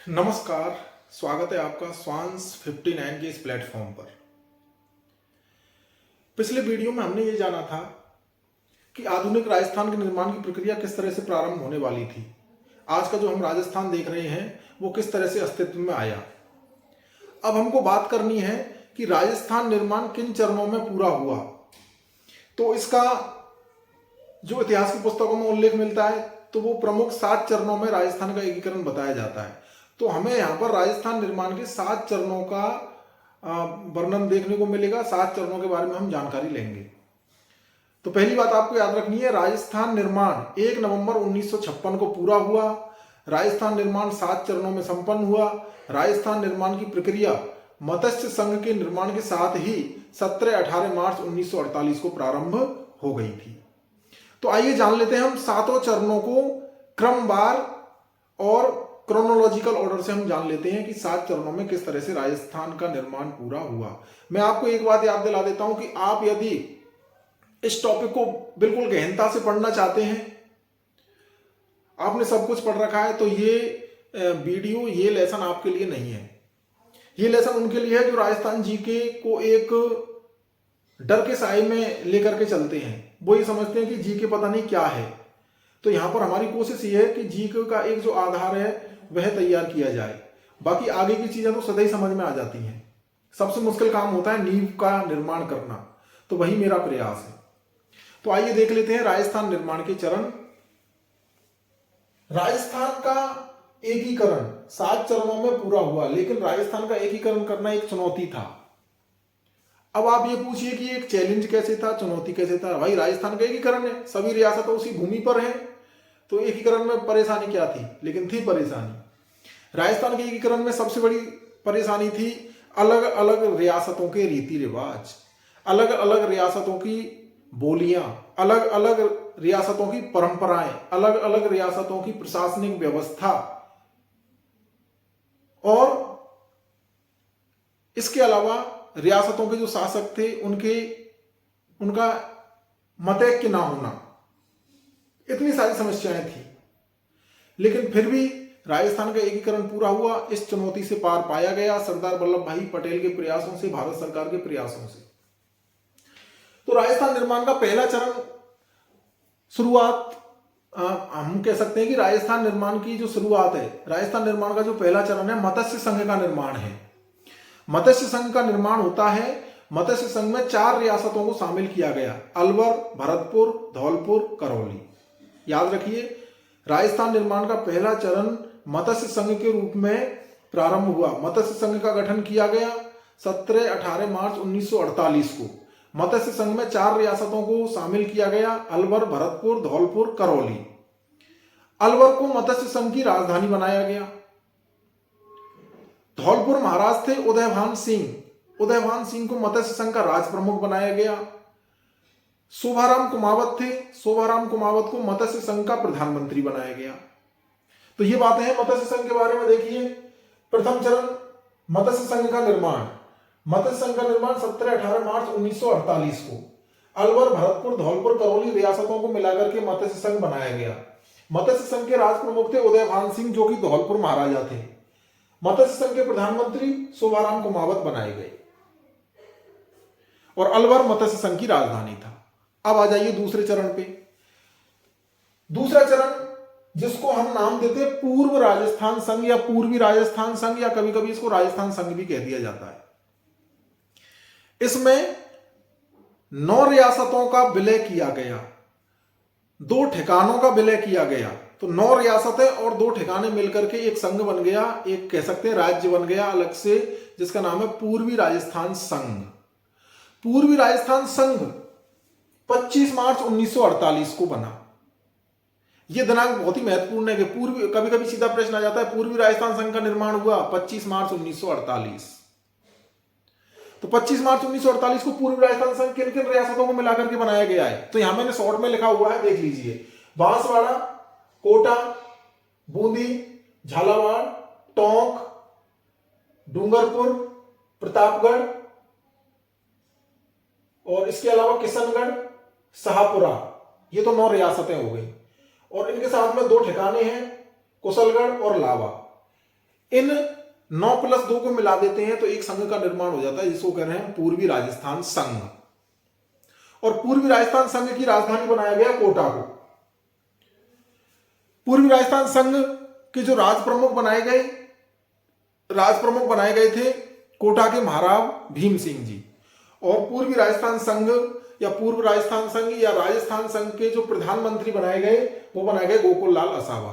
नमस्कार। स्वागत है आपका स्वांस 59 के इस प्लेटफॉर्म पर। पिछले वीडियो में हमने ये जाना था कि आधुनिक राजस्थान के निर्माण की प्रक्रिया किस तरह से प्रारंभ होने वाली थी। आज का जो हम राजस्थान देख रहे हैं वो किस तरह से अस्तित्व में आया। अब हमको बात करनी है कि राजस्थान निर्माण किन चरणों में पूरा हुआ। तो इसका जो इतिहास की पुस्तकों में उल्लेख मिलता है तो वो प्रमुख 7 चरणों में राजस्थान का एकीकरण बताया जाता है। तो हमें यहाँ पर राजस्थान निर्माण के 7 चरणों का वर्णन देखने को मिलेगा। 7 चरणों के बारे में हम जानकारी लेंगे। तो पहली बात आपको याद रखनी है, राजस्थान निर्माण 1 नवंबर 1956 को पूरा हुआ। राजस्थान निर्माण 7 चरणों में संपन्न हुआ। राजस्थान निर्माण की प्रक्रिया मत्स्य संघ के निर्माण के साथ ही 17-18 मार्च 1948 को प्रारंभ हो गई थी। तो आइए जान लेते हैं हम 7 चरणों को क्रमवार और क्रोनोलॉजिकल ऑर्डर से हम जान लेते हैं कि 7 चरणों में किस तरह से राजस्थान का निर्माण पूरा हुआ। मैं आपको एक बात याद दिला देता हूं कि आप यदि इस टॉपिक को बिल्कुल गहनता से पढ़ना चाहते हैं, आपने सब कुछ पढ़ रखा है, तो ये वीडियो, ये लेसन आपके लिए नहीं है। ये लेसन उनके लिए है जो राजस्थान जीके को एक डर के साए में लेकर के चलते हैं। वो ये समझते हैं कि जीके पता नहीं क्या है। तो यहां पर हमारी कोशिश ये है कि जीके का एक जो आधार है वह तैयार किया जाए। बाकी आगे की चीजें तो सदा ही समझ में आ जाती हैं। सबसे मुश्किल काम होता है नींव का निर्माण करना, तो वही मेरा प्रयास है। तो आइए देख लेते हैं राजस्थान निर्माण के चरण। राजस्थान का एकीकरण 7 चरणों में पूरा हुआ, लेकिन राजस्थान का एकीकरण करना एक चुनौती था। अब आप ये पूछिए कि एक चैलेंज कैसे था, चुनौती कैसे था। भाई राजस्थान का एकीकरण है, सभी रियासतें उसी भूमि पर हैं, तो एकीकरण में परेशानी क्या थी? लेकिन थी परेशानी। राजस्थान के एकीकरण में सबसे बड़ी परेशानी थी अलग अलग रियासतों के रीति रिवाज, अलग अलग रियासतों की बोलियां, अलग अलग रियासतों की परंपराएं, अलग अलग रियासतों की प्रशासनिक व्यवस्था, और इसके अलावा रियासतों के जो शासक थे उनका मतैक्य ना होना, इतनी सारी समस्याएं थी। लेकिन फिर भी राजस्थान का एकीकरण पूरा हुआ। इस चुनौती से पार पाया गया सरदार वल्लभ भाई पटेल के प्रयासों से, भारत सरकार के प्रयासों से। तो राजस्थान निर्माण का पहला चरण शुरुआत, हम कह सकते हैं कि राजस्थान निर्माण की जो शुरुआत है, राजस्थान निर्माण का जो पहला चरण है मत्स्य संघ का निर्माण है। मत्स्य संघ का निर्माण होता है। मत्स्य संघ में 4 रियासतों को शामिल किया गया, अलवर, भरतपुर, धौलपुर, करौली। याद रखिए, राजस्थान निर्माण का पहला चरण मत्स्य संघ के रूप में प्रारंभ हुआ। मत्स्य संघ का गठन किया गया 17-18 मार्च 1948 को। मत्स्य संघ में 4 रियासतों को शामिल किया गया, अलवर, भरतपुर, धौलपुर, करौली। अलवर को मत्स्य संघ की राजधानी बनाया गया। धौलपुर महाराज थे उदयभान सिंह। उदयभान सिंह को मत्स्य संघ का राज प्रमुख बनाया गया। शोभाराम कुमावत थे। शोभाराम कुमावत को मत्स्य संघ का प्रधानमंत्री बनाया गया। तो ये बातें हैं मत्स्य संघ के बारे में। देखिए, प्रथम चरण मत्स्य संघ का निर्माण। मत्स्य संघ का निर्माण 17-18 मार्च 1948 को अलवर, भरतपुर, धौलपुर, करौली रियासतों को मिलाकर के मत्स्य संघ बनाया गया। मत्स्य संघ के राज प्रमुख थे उदयभान सिंह, जो कि धौलपुर महाराजा थे। मत्स्य संघ के प्रधानमंत्री शोभाराम कुमावत बनाए गए और अलवर मत्स्य संघ की राजधानी था। अब आ जाइए दूसरे चरण पे। दूसरा चरण, जिसको हम नाम देते हैं पूर्व राजस्थान संघ या पूर्वी राजस्थान संघ, या कभी कभी इसको राजस्थान संघ भी कह दिया जाता है। इसमें 9 रियासतों का विलय किया गया, 2 ठिकानों का विलय किया गया। तो 9 रियासतें और 2 ठिकाने मिलकर के एक संघ बन गया, एक कह सकते हैं राज्य बन गया अलग से, जिसका नाम है पूर्वी राजस्थान संघ। पूर्वी राजस्थान संघ 25 मार्च 1948 को बना। यह दिनांक बहुत ही महत्वपूर्ण है कि पूर्वी, कभी कभी सीधा प्रश्न आ जाता है पूर्वी राजस्थान संघ का निर्माण हुआ 25 मार्च 1948। तो 25 मार्च 1948 को पूर्वी राजस्थान संघ किन किन रियासतों को मिलाकर के बनाया गया है? तो यहां मैंने शॉर्ट में लिखा हुआ है, देख लीजिए। बांसवाड़ा, कोटा, बूंदी, झालावाड़, टोंक, डूंगरपुर, प्रतापगढ़, और इसके अलावा किशनगढ़, शाहपुरा। ये तो 9 रियासतें हो गई, और इनके साथ में 2 ठिकाने हैं, कुशलगढ़ और लावा। इन 9+2 को मिला देते हैं तो एक संघ का निर्माण हो जाता है, जिसको कह रहे हैं पूर्वी राजस्थान संघ। और पूर्वी राजस्थान संघ की राजधानी बनाया गया कोटा को। पूर्वी राजस्थान संघ के जो राज प्रमुख बनाए गए थे कोटा के महाराव भीम सिंह जी। और पूर्वी राजस्थान संघ या पूर्व राजस्थान संघ या राजस्थान संघ के जो प्रधानमंत्री बनाए गए वो बनाए गए गोकुल लाल असावा।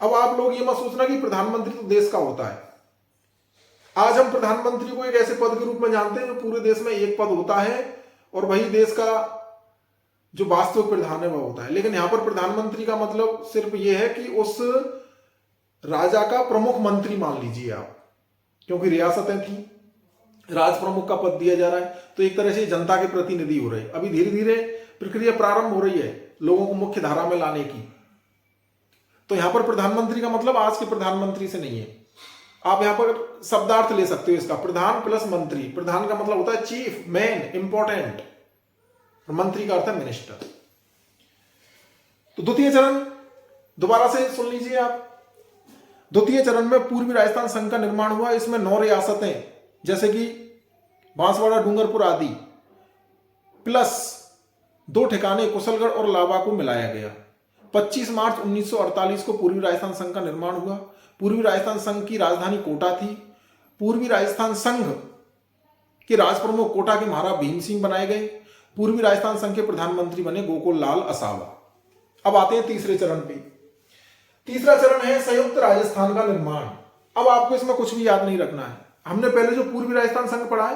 अब आप लोग ये मत सोचना कि प्रधानमंत्री तो देश का होता है। आज हम प्रधानमंत्री को एक ऐसे पद के रूप में जानते हैं जो पूरे देश में एक पद होता है और वही देश का जो वास्तविक प्रधान है वह होता है। लेकिन यहां पर प्रधानमंत्री का मतलब सिर्फ यह है कि उस राजा का प्रमुख मंत्री मान लीजिए आप, क्योंकि रियासतें थी, राज प्रमुख का पद दिया जा रहा है तो एक तरह से जनता के प्रतिनिधि हो रहे हैं। अभी धीरे धीरे प्रक्रिया प्रारंभ हो रही है लोगों को मुख्य धारा में लाने की। तो यहां पर प्रधानमंत्री का मतलब आज के प्रधानमंत्री से नहीं है। आप यहां पर शब्दार्थ ले सकते हो इसका, प्रधान प्लस मंत्री। प्रधान का मतलब होता है चीफ, मेन, इंपॉर्टेंट, और मंत्री का अर्थ है मिनिस्टर। तो द्वितीय चरण दोबारा से सुन लीजिए आप। द्वितीय चरण में पूर्वी राजस्थान संघ का निर्माण हुआ। इसमें 9 रियासतें जैसे कि बांसवाड़ा, डूंगरपुर आदि प्लस 2 ठिकाने कुशलगढ़ और लावा को मिलाया गया। 25 मार्च 1948 को पूर्वी राजस्थान संघ का निर्माण हुआ। पूर्वी राजस्थान संघ की राजधानी कोटा थी। पूर्वी राजस्थान संघ के राज प्रमुख कोटा के महाराज भीम सिंह बनाए गए। पूर्वी राजस्थान संघ के प्रधानमंत्री बने गोकुल लाल असावा। अब आते हैं तीसरे चरण पे। तीसरा चरण है संयुक्त राजस्थान का निर्माण। अब आपको इसमें कुछ भी याद नहीं रखना है। हमने पहले जो पूर्वी राजस्थान संघ पढ़ा है,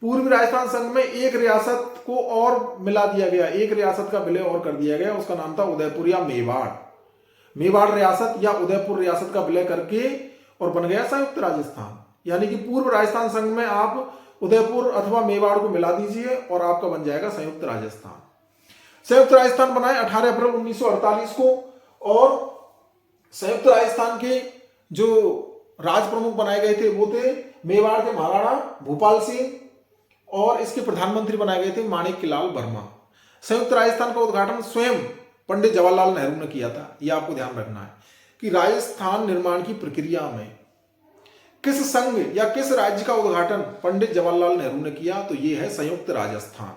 पूर्वी राजस्थान संघ में एक रियासत को और मिला दिया गया, एक रियासत का विलय और कर दिया गया। उसका नाम था उदयपुर या मेवाड़। मेवाड़ रियासत या उदयपुर रियासत का विलय करके और बन गया संयुक्त राजस्थान। यानी कि पूर्व राजस्थान संघ में आप उदयपुर अथवा मेवाड़ को मिला दीजिए और आपका बन जाएगा संयुक्त राजस्थान। संयुक्त राजस्थान बनाए 18 अप्रैल 1948 को। और संयुक्त राजस्थान के जो राज प्रमुख बनाए गए थे वो थे मेवाड़ के महाराणा भूपाल सिंह और इसके प्रधानमंत्री बनाए गए थे माणिक्यलाल वर्मा। संयुक्त राजस्थान का उद्घाटन स्वयं पंडित जवाहरलाल नेहरू ने किया था। यह आपको ध्यान रखना है कि राजस्थान निर्माण की प्रक्रिया में किस संघ या किस राज्य का उद्घाटन पंडित जवाहरलाल नेहरू ने किया, तो यह है संयुक्त राजस्थान।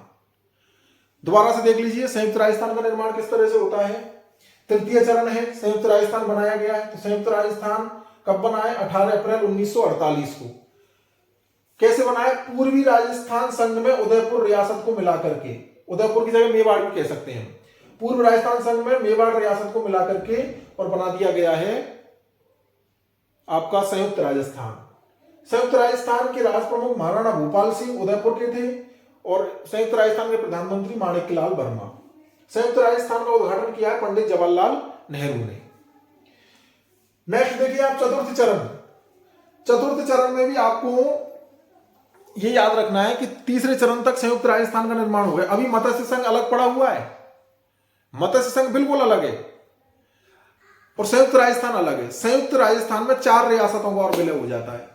दोबारा से देख लीजिए संयुक्त राजस्थान का निर्माण किस तरह से होता है। तृतीय चरण है, संयुक्त राजस्थान बनाया गया है। तो संयुक्त राजस्थान कब बना है? 18 अप्रैल 1948 को। कैसे बना है? पूर्वी राजस्थान संघ में उदयपुर रियासत को मिलाकर के, उदयपुर की जगह मेवाड़ भी कह सकते हैं, पूर्व राजस्थान संघ में मेवाड़ रियासत को मिलाकर के और बना दिया गया है आपका संयुक्त राजस्थान। संयुक्त राजस्थान के राज प्रमुख महाराणा भूपाल सिंह उदयपुर के थे और संयुक्त राजस्थान के प्रधानमंत्री माणिक्यलाल वर्मा। संयुक्त राजस्थान का उद्घाटन किया है पंडित जवाहरलाल नेहरू ने। नेक्स्ट देखिए आप चतुर्थ चरण। चतुर्थ चरण में भी आपको यह याद रखना है कि तीसरे चरण तक संयुक्त राजस्थान का निर्माण हो गया। अभी मत्स्य संघ अलग पड़ा हुआ है, मत्स्य संघ बिल्कुल अलग है और संयुक्त राजस्थान अलग है। संयुक्त राजस्थान में 4 रियासतों का और विलय हो जाता है,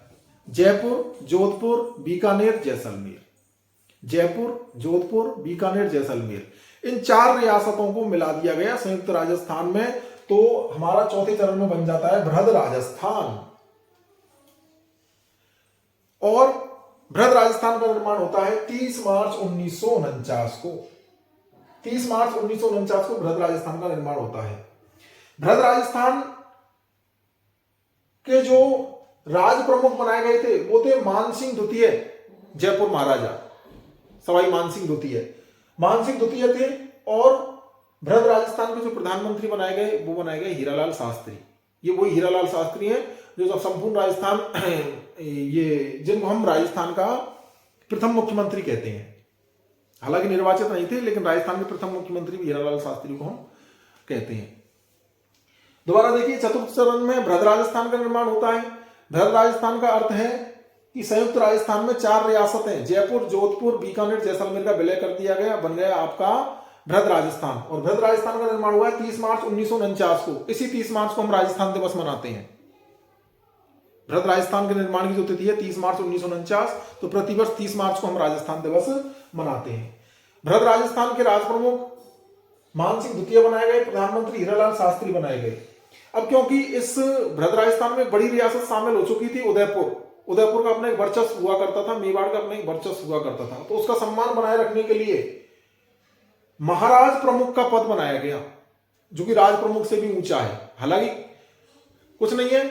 जयपुर, जोधपुर, बीकानेर, जैसलमेर। जयपुर, जोधपुर, बीकानेर, जैसलमेर, इन 4 रियासतों को मिला दिया गया संयुक्त राजस्थान में। तो हमारा चौथे चरण में बन जाता है बृहद राजस्थान। और बृहद राजस्थान का निर्माण होता है 30 मार्च 1949 को। 30 मार्च 1949 को बृहद राजस्थान का निर्माण होता है। बृहद राजस्थान के जो राज प्रमुख बनाए गए थे वो थे मानसिंह द्वितीय, जयपुर महाराजा, सवाई मानसिंह द्वितीय। मानसिंह द्वितीय थे और बृहद राजस्थान के जो प्रधानमंत्री बनाए गए वो बनाए गए हीरालाल शास्त्री। ये वही हीरालाल शास्त्री हैं जो संपूर्ण राजस्थान, ये जिनको हम राजस्थान का प्रथम मुख्यमंत्री कहते हैं। हालांकि निर्वाचित नहीं थे लेकिन राजस्थान के प्रथम मुख्यमंत्री भी हीरालाल शास्त्री को हम कहते हैं। दोबारा देखिए चतुर्थ चरण में बृहद राजस्थान का निर्माण होता है। बृहद राजस्थान का अर्थ है कि संयुक्त राजस्थान में 4 रियासतें जयपुर, जोधपुर, बीकानेर, जैसलमेर का विलय कर दिया गया, बन गया आपका बृहद राजस्थान। और बृहद राजस्थान का निर्माण हुआ है 30 मार्च 1949 को। इसी 30 मार्च को हम राजस्थान दिवस मनाते हैं। बृहद राजस्थान के निर्माण की जो तिथि है 30 मार्च 1949, तो प्रतिवर्ष 30 मार्च को हम राजस्थान दिवस मनाते हैं। बृहद राजस्थान के राज प्रमुख मानसिंह द्वितीय बनाए गए, प्रधानमंत्री हीरालाल शास्त्री बनाए गए। अब क्योंकि इस बृहद राजस्थान में बड़ी रियासत शामिल हो चुकी थी, उदयपुर का अपना एक वर्चस्व हुआ करता था, मेवाड़ का अपना एक वर्चस्व हुआ करता था, तो उसका सम्मान बनाए रखने के लिए महाराज प्रमुख का पद बनाया गया, जो कि राज प्रमुख से भी ऊंचा है। हालांकि कुछ नहीं है,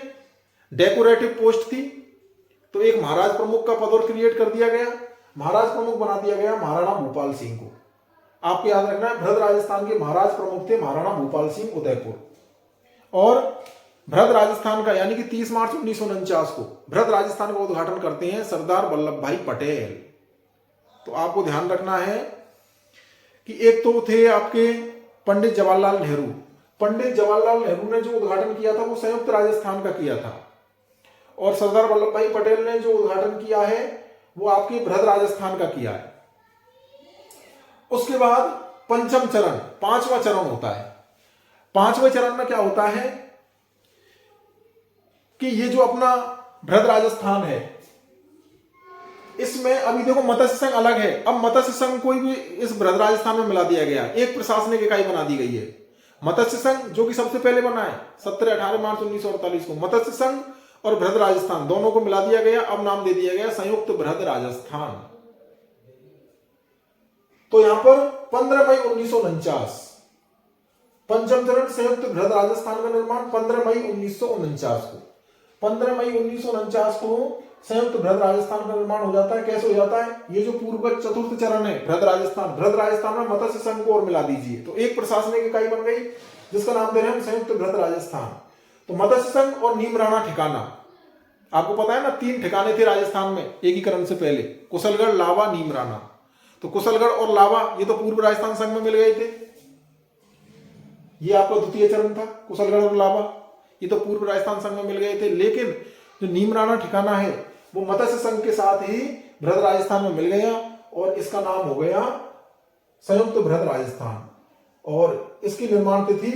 डेकोरेटिव पोस्ट थी, तो एक महाराज प्रमुख का पद और क्रिएट कर दिया गया, महाराज प्रमुख बना दिया गया महाराणा भूपाल सिंह को। आपको याद रखना है, बृहद राजस्थान के महाराज प्रमुख थे महाराणा भूपाल सिंह उदयपुर। और बृहद राजस्थान का यानी कि 30 मार्च 1949 को बृहद राजस्थान का उद्घाटन करते हैं सरदार वल्लभ भाई पटेल। तो आपको ध्यान रखना है कि एक तो थे आपके पंडित जवाहरलाल नेहरू। पंडित जवाहरलाल नेहरू ने जो उद्घाटन किया था वो संयुक्त राजस्थान का किया था, और सरदार वल्लभ भाई पटेल ने जो उद्घाटन किया है वो आपके बृहद राजस्थान का किया है। उसके बाद पंचम चरण, पांचवा चरण होता है। पांचवें चरण में क्या होता है कि ये जो अपना बृहद राजस्थान है, इसमें अभी देखो मत्स्य संघ अलग है, अब मत्स्य संघ कोई भी इस बृहद राजस्थान में मिला दिया गया, एक प्रशासनिक इकाई बना दी गई है। मत्स्य संघ जो कि सबसे पहले बना है 17-18 मार्च 1948 को, मत्स्य संघ और बृहद राजस्थान दोनों को मिला दिया गया, अब नाम दे दिया गया संयुक्त बृहद राजस्थान। तो यहां पर 15 मई 1949 पंचम चरण संयुक्त बृहद राजस्थान का निर्माण 15 मई 1949 को, 15 मई 1949 को संयुक्त बृहद राजस्थान का निर्माण हो जाता है। कैसे हो जाता है? ये जो पूर्व चतुर्थ चरण है बृहद राजस्थान में मत्स्य संघ को और मिला दीजिए, तो एक प्रशासनिक इकाई बन गई जिसका नाम दे रहे हैं संयुक्त बृहद राजस्थान। तो मत्स्य संघ और नीमराणा ठिकाना, आपको पता है ना 3 ठिकाने थे राजस्थान में एकीकरण से पहले, कुशलगढ़, लावा, नीमराणा। तो कुशलगढ़ और लावा ये तो पूर्व राजस्थान संघ में मिल गए थे, ये आपका द्वितीय चरण था। कुशलगढ़ और लावा ये तो पूर्व राजस्थान संघ में मिल गए थे, लेकिन जो नीमराणा ठिकाना है वो मत्स्य संघ के साथ ही बृहद राजस्थान में मिल गया और इसका नाम हो गया संयुक्त बृहद राजस्थान, और इसकी निर्माण तिथि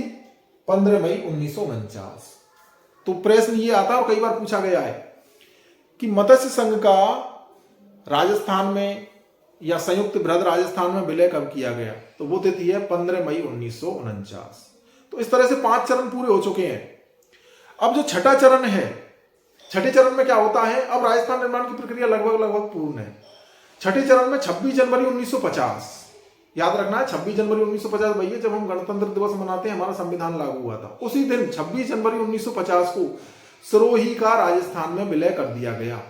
15 मई 1949। तो प्रश्न ये आता और कई बार पूछा गया है कि मत्स्य संघ का राजस्थान में या संयुक्त बृहद राजस्थान में विलय कब किया गया, तो वो तिथि है 15 मई 1949। तो इस तरह से 5 चरण पूरे हो चुके हैं। अब जो छठा चरण है, छठे चरण में क्या होता है, अब राजस्थान निर्माण की प्रक्रिया लगभग पूर्ण है। छठे चरण में 26 जनवरी 1950, याद रखना है 26 जनवरी 1950 भैया जब हम गणतंत्र दिवस मनाते हैं, हमारा संविधान लागू हुआ था, उसी दिन 26 जनवरी 1950 को सिरोही का राजस्थान में विलय कर दिया गया।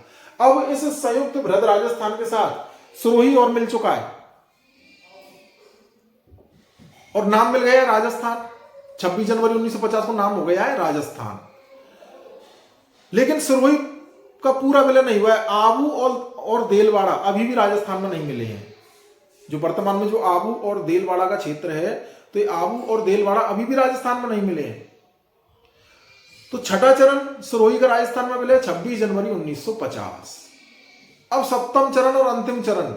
अब इस संयुक्त बृहद राजस्थान के साथ सिरोही और मिल चुका है और नाम मिल गया राजस्थान। 26 जनवरी 1950 को नाम हो गया है राजस्थान, लेकिन सिरोही का पूरा विलय नहीं हुआ है। आबू और देलवाड़ा अभी भी राजस्थान में नहीं मिले हैं। जो वर्तमान में जो आबू और देलवाड़ा का क्षेत्र है, तो ये आबू और देलवाड़ा अभी भी राजस्थान में नहीं मिले हैं। तो छठा चरण सिरोही का राजस्थान में मिले 26 जनवरी 1950। अब सप्तम चरण और अंतिम चरण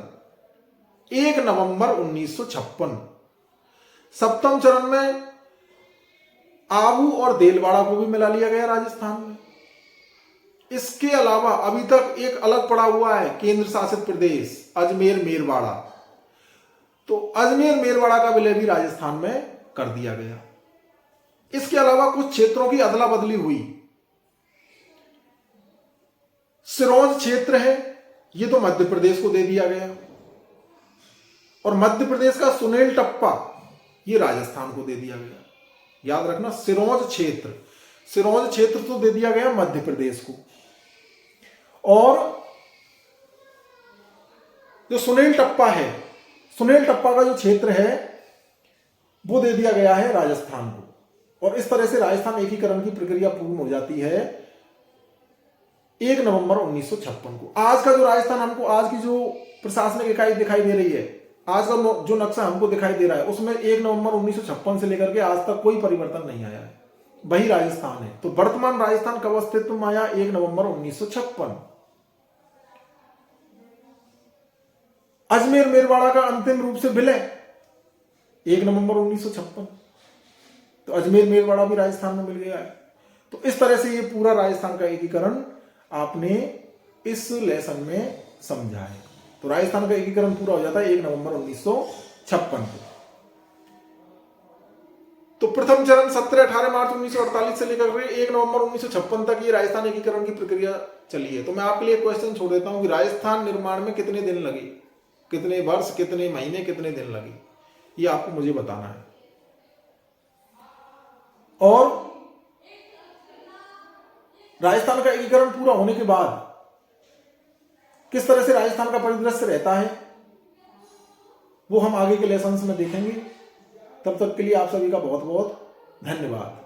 1 नवंबर 1956। सप्तम चरण में आबू और देलवाड़ा को भी मिला लिया गया राजस्थान में। इसके अलावा अभी तक एक अलग पड़ा हुआ है केंद्र शासित प्रदेश अजमेर मेरवाड़ा, तो अजमेर मेरवाड़ा का विलय भी राजस्थान में कर दिया गया। इसके अलावा कुछ क्षेत्रों की अदला बदली हुई। सिरोंज क्षेत्र है, ये तो मध्य प्रदेश को दे दिया गया, और मध्य प्रदेश का सुनेल टप्पा ये राजस्थान को दे दिया गया। याद रखना, सिरोंज क्षेत्र तो दे दिया गया मध्य प्रदेश को, और जो सुनेल टप्पा है, सुनेल टप्पा का जो क्षेत्र है वो दे दिया गया है राजस्थान को। और इस तरह से राजस्थान एकीकरण की प्रक्रिया पूर्ण हो जाती है 1 नवंबर 1956 को। आज का जो राजस्थान हमको, आज की जो प्रशासनिक इकाई दिखाई दे रही है, आज का जो नक्शा हमको दिखाई दे रहा है, उसमें 1 नवंबर 1956 से लेकर के आज तक कोई परिवर्तन नहीं आया है, वही राजस्थान है। तो वर्तमान राजस्थान कब अस्तित्व में आया? 1 नवंबर 1956। अजमेर मेरवाड़ा का अंतिम रूप से विलय 1 नवंबर 1956, तो अजमेर मेरवाड़ा भी राजस्थान में मिल गया है। तो इस तरह से ये पूरा राजस्थान का एकीकरण आपने इस लेसन में समझा है। तो राजस्थान का एकीकरण पूरा हो जाता है 1 नवंबर 1956 को। तो प्रथम चरण 17-18 मार्च 1948 से लेकर 1 नवंबर 1956 तक ये राजस्थान एकीकरण की प्रक्रिया चली है। तो मैं आपके लिए क्वेश्चन छोड़ देता हूं कि राजस्थान निर्माण में कितने दिन लगे, कितने वर्ष, कितने महीने, कितने दिन लगे, ये आपको मुझे बताना है। और राजस्थान का एकीकरण पूरा होने के बाद किस तरह से राजस्थान का परिदृश्य रहता है वो हम आगे के लेसन्स में देखेंगे। तब तक के लिए आप सभी का बहुत बहुत धन्यवाद।